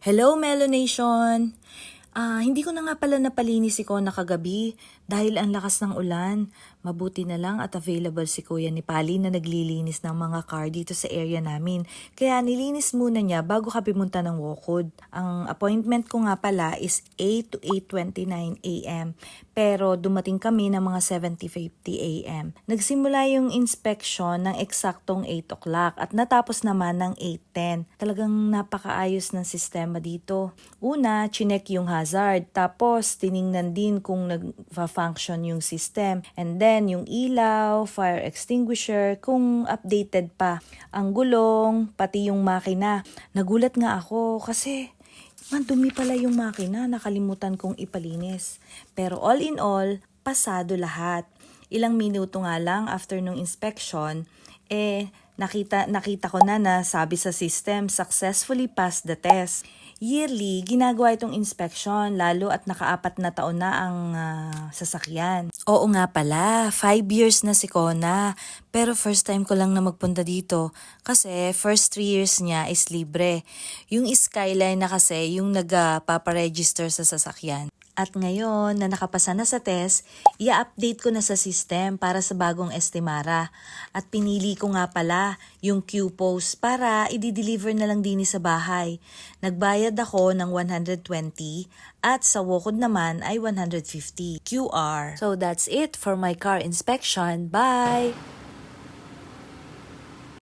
Hello, Melo Nation! Hindi ko na nga pala napalinis si Kona kagabi dahil ang lakas ng ulan. Mabuti na lang at available si Kuya ni Pali na naglilinis ng mga car dito sa area namin. Kaya nilinis muna niya bago ka pumunta ng Wokod. Ang appointment ko nga pala is 8 to 8:29 a.m. Pero dumating kami ng mga 7:50 a.m. Nagsimula yung inspection ng eksaktong 8 o'clock at natapos naman ng 8:10. Talagang napakaayos ng sistema dito. Una, chinek yung hazard. Tapos, tiningnan din kung nag-function yung system. And then, yung ilaw, fire extinguisher, kung updated pa. Ang gulong, pati yung makina. Nagulat nga ako kasi madumi pala yung makina, nakalimutan kong ipalinis. Pero all in all, pasado lahat. Ilang minuto nga lang after nung inspection, nakita ko na sabi sa system, successfully passed the test. Yearly, ginagawa itong inspection, lalo at naka-4 na taon na ang sasakyan. Oo nga pala, 5 years na si Kona. Pero first time ko lang na magpunta dito kasi first 3 years niya is libre. Yung Skyline na kasi yung nagpaparegister sa sasakyan. At ngayon na nakapasa na sa test, i-update ko na sa system para sa bagong estimara. At pinili ko nga pala yung Q-Post para i-deliver na lang din sa bahay. Nagbayad ako ng 120 at sa Wokod naman ay 150 QR. So that's it for my car inspection. Bye!